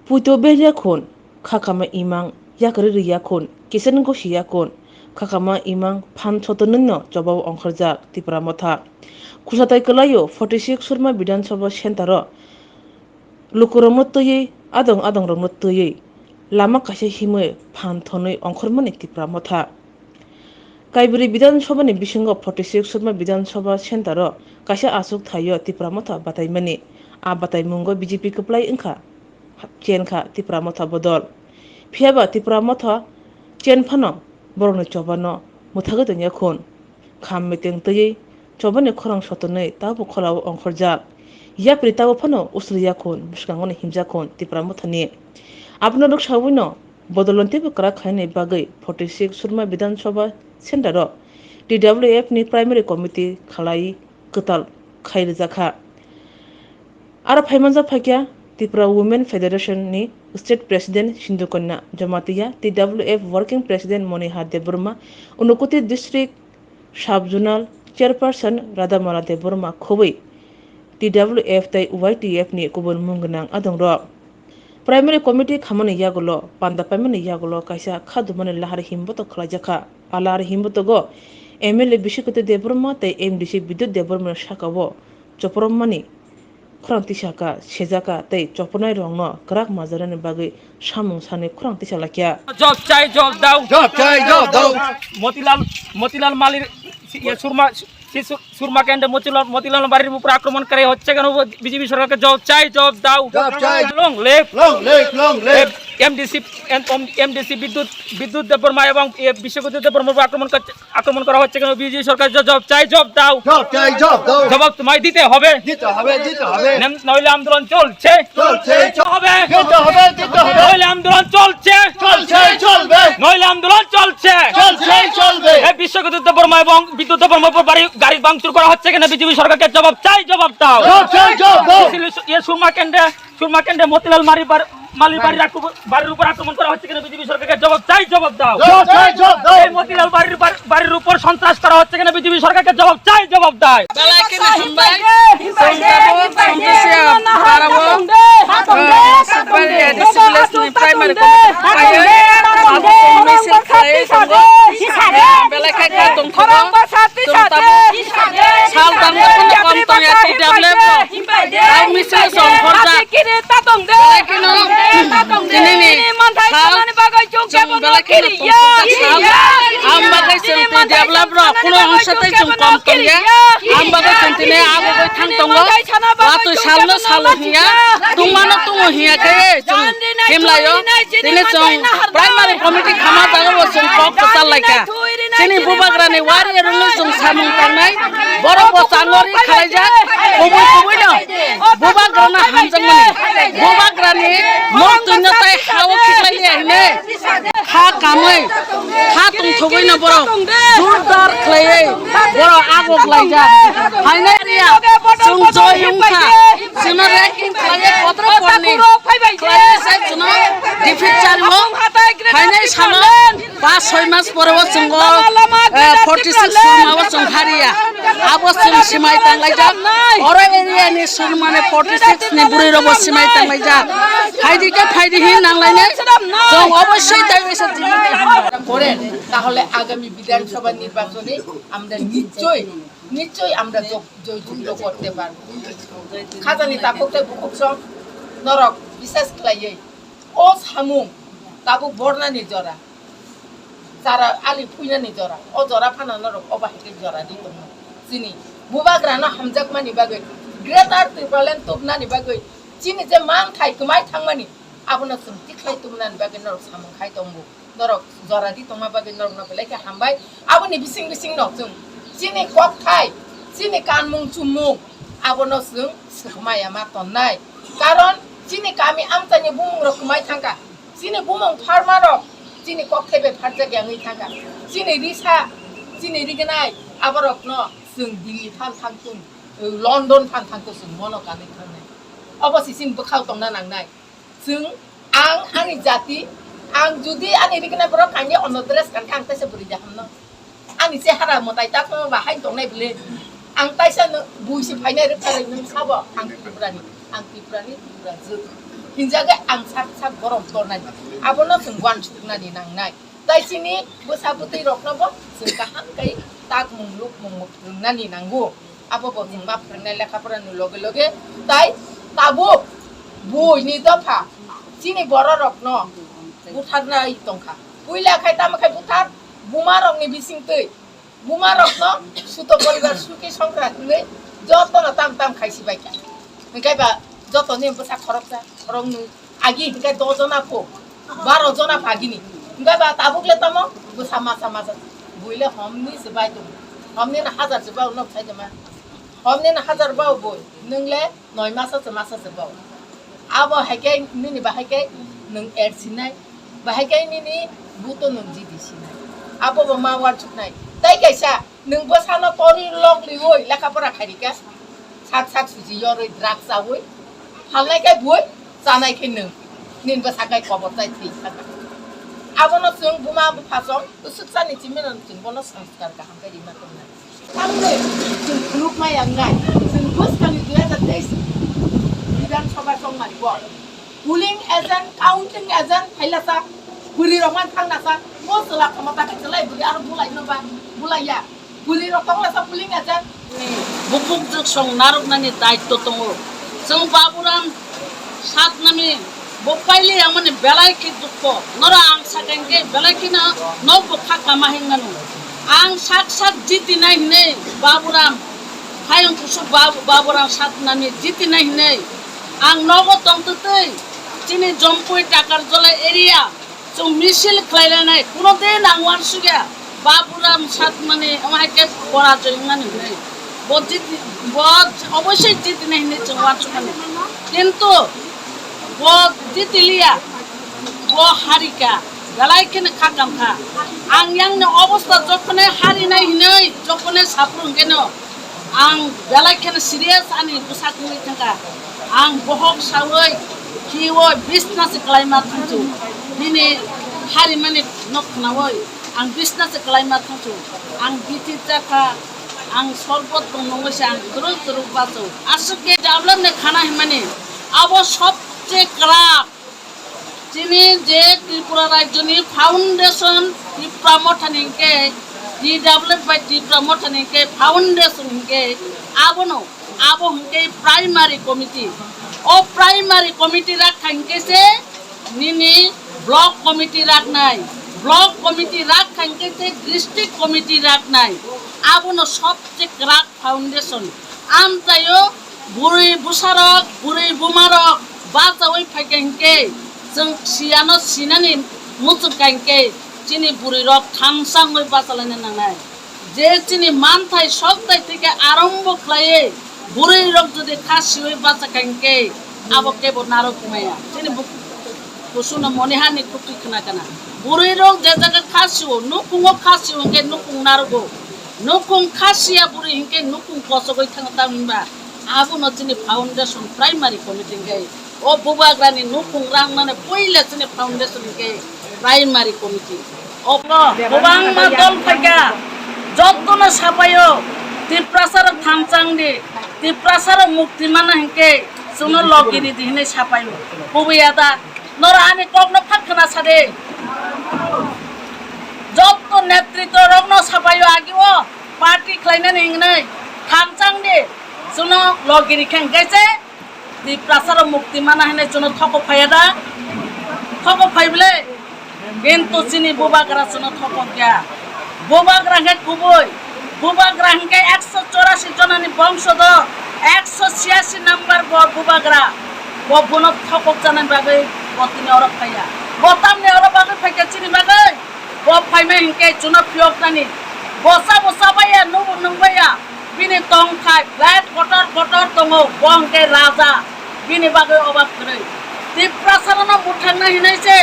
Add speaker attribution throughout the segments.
Speaker 1: puito beliakon khakama imang yakari riyakon kisen goshi yakon khakama imang phan chotonno jobaw ongkharjak Tripura motha kusatai kelayo 46 surma Bidhan Sabha Center lukurongno tui adong rongno tui lama kaise himwe phan thonoi ongkhormani Tripura motha Kaiburi Bidhan Sabha ni bisingo 46 surma Bidhan Sabha Center kaisa asuk thayo Tripura motha bataimani a bataimungo BJP keplai engkha chen kha Tripura motha bodol phiaba Tripura motha chen phano borokni chobano muthagodo yakhon kham meeting tui chobani khorang sotonoi tabo kholawo ongkhorjak yapri tabo phano usri yakhon buskangoni himjakon Tripura mothani apno rok sawino bodolontibo kra khaini bagai 46 surma Bidhan Sabha Center TWF ni primary committee khalai ketal khairijaka aro phaimanja phakya Tripura Women Federation ni State President Sindhu Kanya Jamatiya TWF Working President Moniha Deburma Unukoti District Sub-Zonal Chairperson Radhamala Deburma Khobei TWF tai YTF ni kubun mungnang adongro Primary Committee khamani yagulo panda pamani yagulo kaisa khadumani lahar himboto khlajaka alar himboto go MLA Bishikote Deburma tai MDC Bidut Deburma shakawo chopromani khurangti saka sejaka tai choponai rongno krak mazarani bagai samung sane khurangti salakya
Speaker 2: job chai job dau motilal malir ये सुरमा के अंदर मोतीलाल बाड़ी ऊपर आक्रमण करे होच्छे केन BJP सरकार के जॉब चाই जॉब दाও লং লেফট এমডিসি বিদ্যুৎ দেববর্মা এবং বিশ্ববিদ্যালয় দেববর্মার উপর আক্রমণ করা হচ্ছে কেন বিজেপি সরকার জব চাই জব দাও জবাব তোমায় দিতে হবে নইলে আন্দোলন চলছে নইলে আন্দোলন চলছে নইলে আন্দোলন চলছে বিশ্ববিদ্যালয় দেববর্মা এবং বিদ্যুৎ দেববর্মার উপর গাড়ি ভাঙচুর করা হচ্ছে কেন বিজেপি সরকারকে জবাব চাই জবাব দাও ये সুরমা কেন্দ্রে মতিলাল মালির বাড়ির উপর আক্রমণ করা হচ্ছে কেন বিজেপি সরকারকে জবাব চাই জবাব দাও এই মতিলাল বাড়ির উপর সন্ত্রাস করা হচ্ছে কেন বিজেপি সরকারকে জবাব চাই জবাব দাও
Speaker 3: primary committee khama jaga bo sung kok kasal laika sini bubagrani wari erung sung samung tanai boro bo sanori khalaija kubui no bubagrana hamjangmani bubagrani mok tuina tai hawo khiklai hine ha kamai ha tung thogoi na boro jurdar khlai boro agok laija haina ria sung joyung kha sino ranking khlai potro porni khlai sai suno defeat charmo haina salo 5-6 মাস পরে সঙ্গ 46 সুরমাও সংহারিয়া আবসং সীমাই তাংলাই যা or area নি সুরমানে 46 নি বুড়ি রব সীমাই তাংলাই যা ফাইদিকে ফাইদিহি নাংলাইনে जों অবশ্যই তাই এসে
Speaker 4: করেন তাহলে আগামী বিধানসভা নির্বাচনে আমরা নিশ্চয়ই আমরা জয়যুক্ত করতে পারব খাজানি তাকতে বুকসং নরক বিশেষ খাইয়ে ও সামু তাবু বর্ণানি জরা যারা আলি ফুইনানি জরা ও জরা ফানানো রক অবাহিকে জরা দিতো চিনি বুবাগ্রানো হামজাক মানি বাগৈ গ্রেটার ত্রিপুরালেন্ড তুবনানি বাগৈ চিনি যে মান খাই কমাই থাংমানি আবনা সুমতি খাই তুমনানি বাগৈ নরক সামং খাই তংবু নরক জরা দি তমা বাগৈ নরক নবেলাইকে হামবাই আবনি বিসিং নকজুং চিনি কক খাই চিনি কানমুং চুমুং আবনো সুং সুখমায়া মা তন্নাই কারণ চিনি কামি আমতানি বুং রকমাই থাঙ্কা চিনি বুমং ফার্মারক চিনি কক্ষেবে ফারজা গ্যাংই থাকা চিনি রিসা চিনি রিগনাই আবারক ন जों दिल्ली थांथुं लन्डन थांथुं जों मनकानि थांनाय अबसि सिन बखाव तंना नांनाय जों आंनि जाति आं जुदि आंनि रिगना बर कानि अनद्रेस कान आं तसे बुरि जाखन आंनि चेहारा मताय ता बाहाय दंनाय बले आं ताइसा बुइसि फाइनाय रखारै नों साबो आं त्रिपुरानि त्रिपुरा जो hinjaga ang sak borok tornai abono sung wan chuknani nangnai dai sini besabuti rokno bo sung kaham kai tak mungluk nani nanggu abo bo sung map pernai lekha pora nu loge dai tabu bui ni dopa sini boro rokno butarnai tongkha puila khai tam khai butar bumarok ni bising tei bumarokno suto poribar suki Sankranti যত না tam খাইছি বাইকা ngai ba যত নি বসা খরকজা খরংनु agi ngai 10 jona ko 12 jona pagini ngai ba tabukle tamo busama sama buile homni sebai tu homni na 1000 sebau no khai jama homni na 1000 bau boy nungle 9 masa sebau abo hakai nini ba hakai nung ersinai ba hakai nini buto nung jidi sinai abo ba ma war chuknai tai kaisa nung bosano tori log lioi lekha pora khairika sak suji yoroi drug sawoi halnai kai boi sanai kai nung nin ba sakai kobor tai thi abono sung buma bu phasong to suksani chimenon tin bono sanskar ka hamkai rima tonai samne sung group mai angai sung boskani 2023 bidan sabha songmari bo polling agent counting agent hailasa buri roman thangnasa mosla khamata ka chalai buri aro bulai no ba bulaya buri rokong lasa polling agent
Speaker 3: bupuk juk song narok nani daitto tongo sung baburam sat nami bopaile amane belai ki dukko nora ang sakenge belai ki na no bokha kamahinganu ang sak jiti nai hine baburam hayong kusu baburam sat nami jiti nai hine ang nogo tongtutei chini jompoi takar jole area sung misil khlaila nai kuno din ang wan suga baburam sat mane amake pora joingani hine bod অবশ্যই জিত নাই নিচে ওয়াচুকানে কিন্তু bod জিতলিয়া bo harika galaikene khakam kha ang yang ne অবস্থা যখনে হারি নাই হিনই যখনে সাপ্রুং কেন ang galaikene serious ani busak ni thanga ang bohok sawoi kiwo business climate thanchu bini hari mane noknawoi ang business climate thanchu ang biti chakha ang সরবত নংগছে ang দ্রুত বাতো আসকে ডাবলাম নে খানা হিমানে আবো সবচেয়ে খারাপ যিনি যে ত্রিপুরা রাজ্যনি ফাউন্ডেশন ত্রিপুরা মঠানিকে ডি ডেভেলপ বাই ত্রিপুরা মঠানিকে ফাউন্ডেশন হিকে আবনো আবো হিকে প্রাইমারি কমিটি ও প্রাইমারি কমিটি রাখাইকেছে নিনি ব্লক কমিটি রাখনাই ব্লক কমিটি রাখাইকেছে ডিস্ট্রিক্ট কমিটি রাখনাই abono sobche crack foundation amtayo buri busarok buri bumarok bachawai phaikenke jeng siano sinani muchukkanke chini buri rok thamsangoi bachalane nangnai je chini manthai soktai theke arambho khlaye buri rok jodi khasioi bachakanke abo kebo naro kumaya chini busuno monihani kutu khna kana buri rok je jaga khasio nukungo khasio ke nukung narogo nukung khasia buri hinke nukung kosogoi thangta minba abono chini foundation primary committee ngai o bubagrani nukung rangnane poila chini foundation ke primary committee obo bubang ma dol phaika jottono sapayo tiprasar thamchangdi tiprasar mukti mana hinke suno logini dihine sapayo bubiada nora ani kokno phakhana sade যত নেতৃত্ব রগ্ন সাপাইও আগিও party ক্লাইনা নেংনাই থামচাং দে Juno লগিরি খেংকাইছে দি প্রাসার মুক্তি মানা হেনে Juno থক ফায়াদা থক ফাইবলে কিন্তু চিনি বুবাগরা Juno থক গিয়া বুবাগরা হে কুবই বুবাগরা হে 184 জনানি বংশধ 186 নাম্বার বুবাগরা ও বন থক জানান বাগে বতিনি অরব ফাইয়া বতামনে অরব বাগে ফাইকা চিনি বাগে bo phaime hinke chuno phiok nani bosa baya nubu nungbaya bini tong khai flat kotor tongo bongke raja bini bage obak krai tiprasarana muthangna hinaise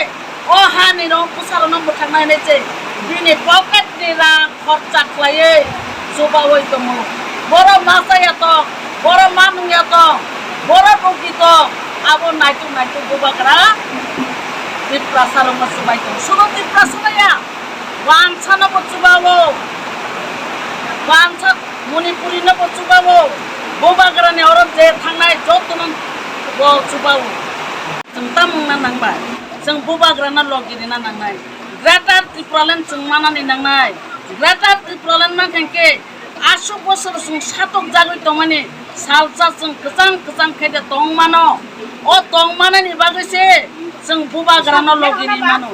Speaker 3: o hani no pusarana muthangna hinaise bini pocket ni ra khorcha khlaye subawoi tongo boro masaya to boro manungya to boro bogi to abo naitu bubakra tiprasara masubai to suno tiprasara ya wansana bochubawo wansat munipuri na bochubawo bobagrane oron je thangnai jottonon bochubawo जों तामुंना नांबाय जों बुबाग्राना लगिरिना नांनाय ग्रेटार त्रिपुरालेण्ड जों मानानै नांनाय ग्रेटार त्रिपुरालेण्ड माखांके 800 बोसोर जों सातक जागै दंमाने salsa जों गोजान खायदे दंमानो अ दंमानानि बागैसे जों बुबाग्राना लगिरि मानो